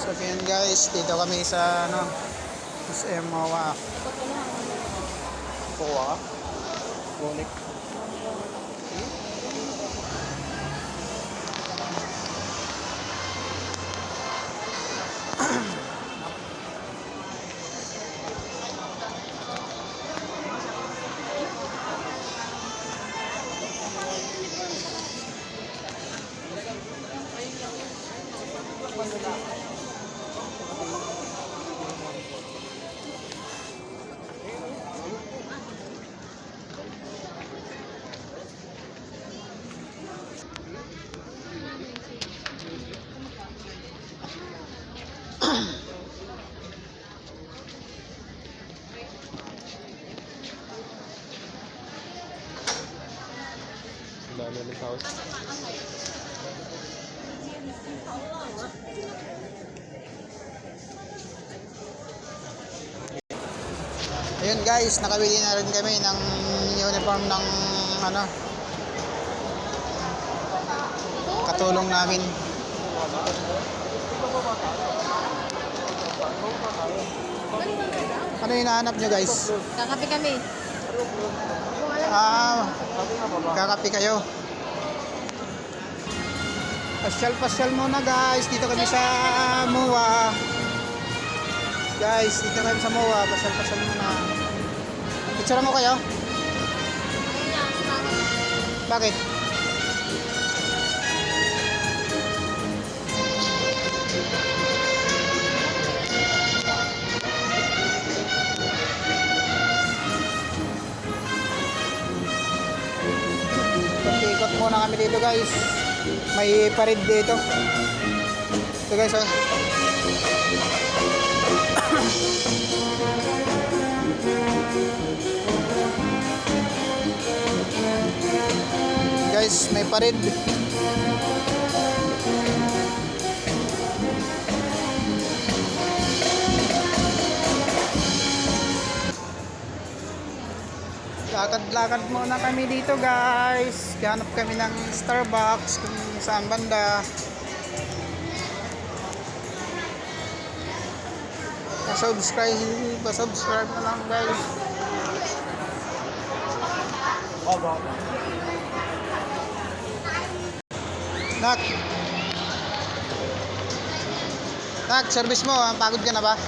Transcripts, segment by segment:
So yun guys, dito kami sa ano, sa MOA. Kuha ka? Bulik. Dami ng tao. Ayun guys, nakabili na rin kami ng uniform ng ano, katulong namin. Ano yung hinahanap nyo guys? Kakape kami. Kakape kayo. Pasyal-pasyal muna guys. Dito kami sa MOA. Guys, dito kami sa MOA. Pasyal-pasyal muna. Picture mo kayo? Bakit? Ikot muna kami dito guys. May parid dito. Ito guys, oh. Guys, may parid. Lakad-lakad muna kami dito guys. Hanap kami ng Starbucks kung saan banda. Pa-subscribe na lang guys. Nak, service mo, pagod ka na ba?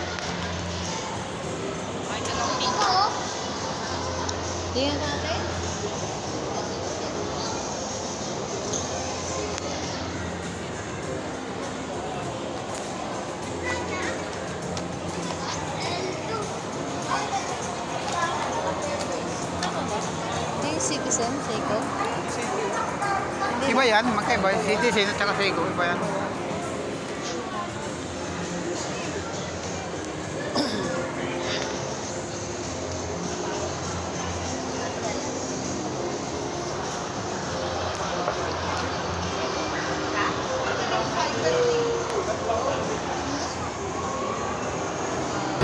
Tingnan natin. Ito yung Citizen, Seiko. Iba yan, magkaiba. Citizen at saka Seiko, iba yan.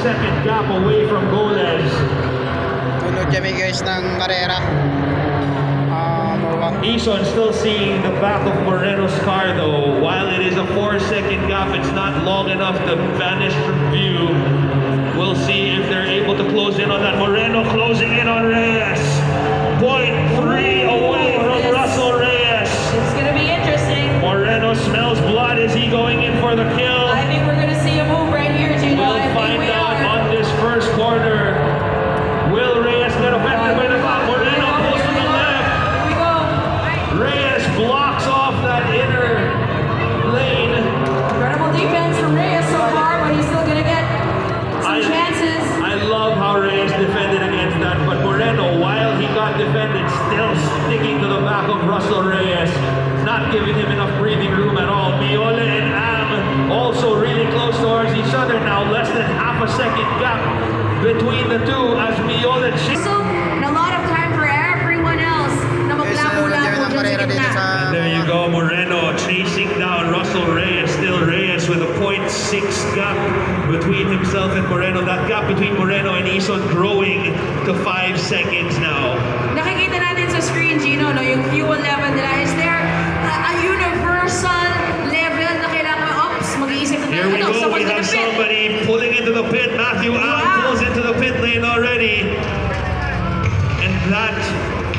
Second gap away from Goles. Tulod kami guys ng karera. MOA. Eason still seeing the back of Moreno's car though. While it is a 4-second gap, it's not long enough to vanish from view. We'll see if they're able to close in on that. Moreno closing in on Reyes. 0.3 away from Russell Reyes. It's going to be interesting. Moreno smells blood. Is he going in for the kill? I think we're going to see a move right here, Gino. We'll I think find we out are. on this first corner. Will Reyes get affected by the back? Moreno pulls to the left. Here we go. Reyes blocks off that inner lane. Incredible defense from Reyes so far, but he's still going to get some chances. I love how Reyes defended against that, but Moreno, while he got defended, still sticking to the back of Russell Reyes, not giving him enough breathing room at all. Miole and Am also really close towards each other now, less than half a second gap between the two as Miole and So, a lot of time for everyone else na maglabo-labo dyan sa gitna. There you go, Moreno chasing down Russell Reyes. Still Reyes with a 0.6 gap between himself and Moreno. That gap between Moreno and Eason growing to 5 seconds now. Nakikita natin sa screen, Gino, no, yung fuel level nila. Is there a universal level na kailangan, mag-iisip na Here we go. We have somebody pulling into the pit. Matthew Allen pulls into the pit lane already. And that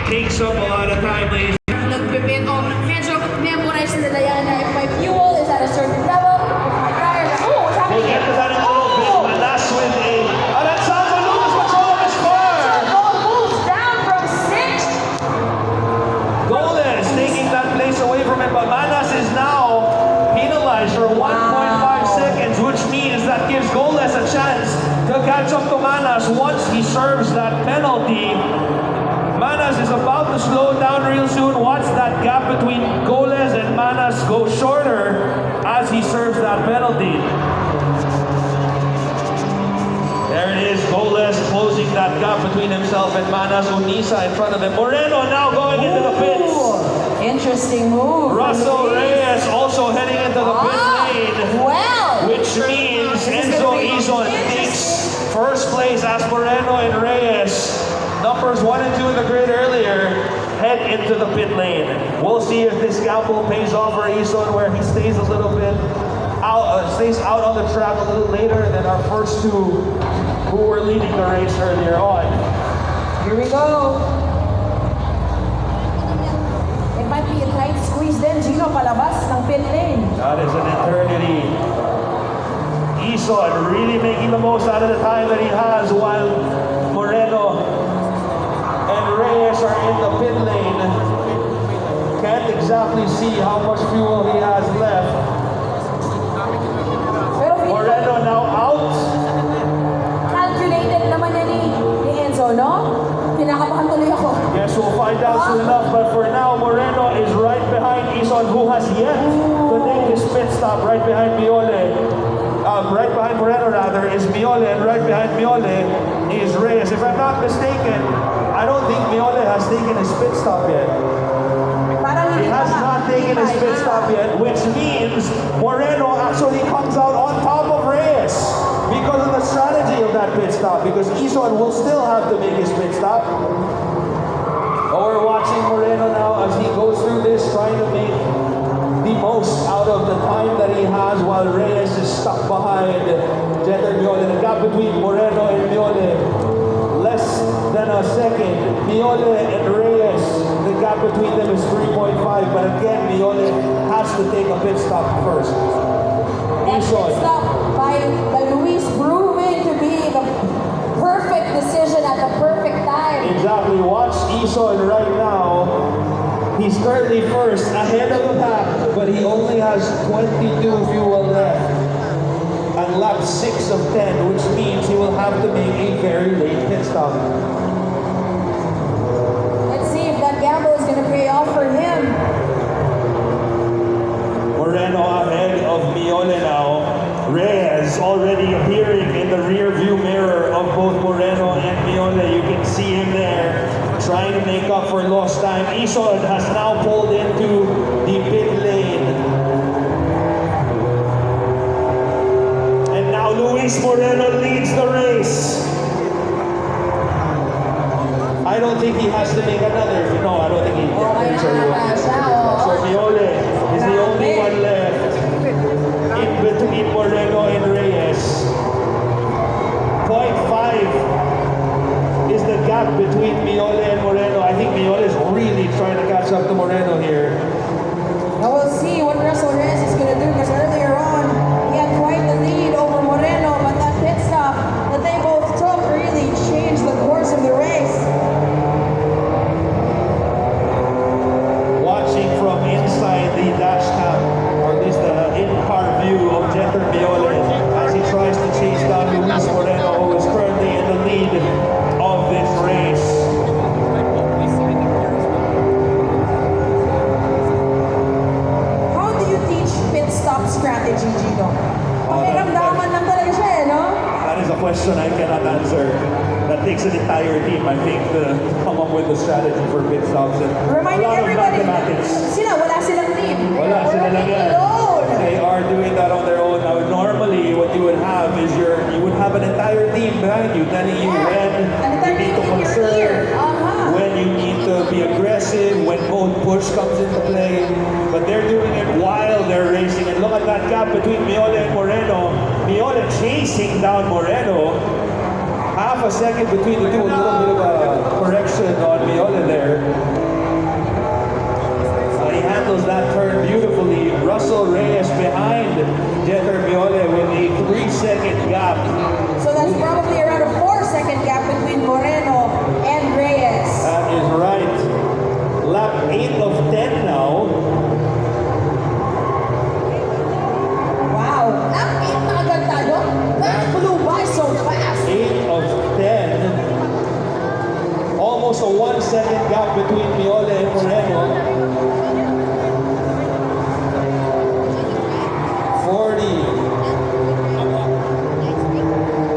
takes up a lot of time, ladies. Nagpipit o medyo memorize nila yan na if my fuel is at a certain level, if my tire, We'll get to that in a little bit. But last with a Alexander Lucas control of his car. moves down from 6th. Goles taking that place away from him, but Manas is now penalized for 1.5 seconds, which means that gives Goles a chance to catch up to Manas once he serves that penalty. Manas is about to slow down real soon. Watch that gap between Goles and Manas go shorter as he serves that penalty. There it is, Goles closing that gap between himself and Manas. Unisa in front of him. Moreno now going into the pits. Interesting move. Russell Reyes also heading into the pit lane, Well, which means Enzo Izon takes first place as Moreno and Reyes. Numbers 1 and 2 in the grid earlier head into the pit lane. We'll see if this gamble pays off for Izon, where he stays a little bit out, stays out on the track a little later than our first two who were leading the race earlier on. here we go. It might be a tight squeeze then, Gino, palabas ng pit lane. That is an eternity. Izon really making the most out of the time that he has, while Moreno and Reyes are in the pit lane. Can't exactly see how much fuel he has left. Pero Moreno now out. calculated naman yan ni Enzo, no? Kinakabahan tuloy ako. Yes, we'll find out soon enough. But for now, Moreno is right behind Izon, who has yet to make his pit stop. Right behind Miole. Right behind Moreno, rather, is Miole, and right behind Miole is Reyes. If I'm not mistaken, I don't think Miole has taken his pit stop yet. Parang He hindi has pa. not taken his pit stop yet, which means Moreno actually comes out on top of Reyes because of the strategy of that pit stop, because Izon will still have to make his pit stop. But we're watching Moreno now as he goes through this, trying to make the most out of the time that he has, while Reyes is stuck behind Jeter Miole. The gap between Moreno and Miole, less than a second. Miole and Reyes, the gap between them is 3.5, but again, Miole has to take a pit stop first. That pit Izon. stop by Luis proving to be the perfect decision at the perfect time. Exactly. Watch Izon right now. He's currently first, ahead of the pack, but he only has 22 fuel left. And lap 6 of 10, which means he will have to make a very late pit stop. Let's see if that gamble is going to pay off for him. Moreno ahead of Miole now. Reyes already appearing in the rear view mirror of both Moreno and Miole. You can see him there trying to make up for lost time. Izon has now pulled into the pit lane. And now Luis Moreno leads the race. I don't think he has to make another. No, I don't think he can. So Miole is the only one left in between Moreno and Reyes. 0.5 is the gap between Miole and Moreno. I think Miole is really trying to catch up to Moreno here. Now we'll see what Russell Reyes is going to do, because earlier on he had quite the lead over Moreno, but that pit stop that they both took really changed the course of the race. Watching from inside the dash cam, or at least the in-car view of Jeter Miole as he tries to chase down Luis Moreno, who is currently in the lead of this race. How do you teach pit stop strategy, Gino? Pakiramdaman lang talaga siya eh, no? That is a question I cannot answer. That takes an entire team, I think, to come up with a strategy for pit stops. And Reminding a lot of everybody, mathematics. wala silang team. Wala We're sila lang working yan. alone. They are doing that on their own. Now, normally, what you would have is you would have an entire team behind you telling you when An entire you need to team in your conserve, ear. Uh-huh. when you need to to be aggressive when both push comes into play, but they're doing it while they're racing. And look at that gap between Miole and Moreno. Miole chasing down Moreno. Half a second between the two, a little bit of a correction on Miole there. He handles that turn beautifully. Russell Reyes behind Jether Miole with a 3-second gap. So that's probably around a 4-second gap between Moreno and Reyes. That is right. Lap 8 of 10 now. Wow. Nakita na agad tayo. That flew by so fast. 8 of 10. Almost a 1-second gap between Miole and Moreno. 40.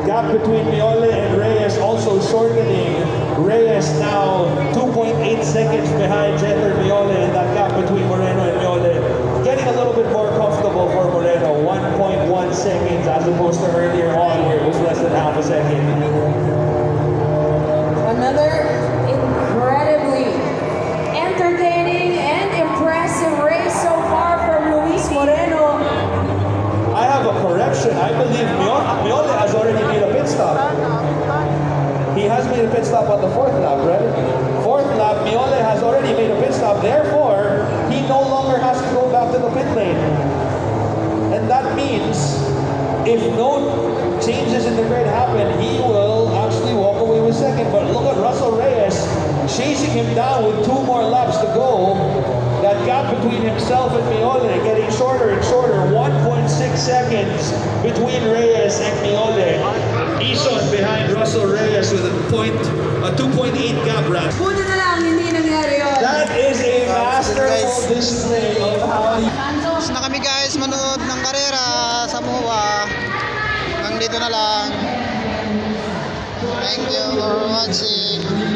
Gap between Miole and Reyes also shortening. Reyes now 2.8 seconds behind Jether Miole, and that gap between Moreno and Miole getting a little bit more comfortable for Moreno. 1.1 seconds as opposed to earlier on where it was less than half a second. Another incredibly entertaining and impressive race so far from Luis Moreno. I have a correction. I believe Miole has already made a pit stop. He has made a pit stop on the 4th lap, right? 4th lap, Miole has already made a pit stop. Therefore, he no longer has to go back to the pit lane. And that means if no changes in the grid happen, he will actually walk away with second. But look at Russell Reyes chasing him down with 2 more laps to go. That gap between himself and Miole getting shorter and shorter. 1.6 seconds between Reyes and Miole. Ison behind Russell Reyes with a 2.8 gap run. Buti na lang, hindi nangyari yun. That is a masterful display of how he... Tapos na kami guys manood ng karera sa MOA. Hanggang dito na lang. Thank you for watching.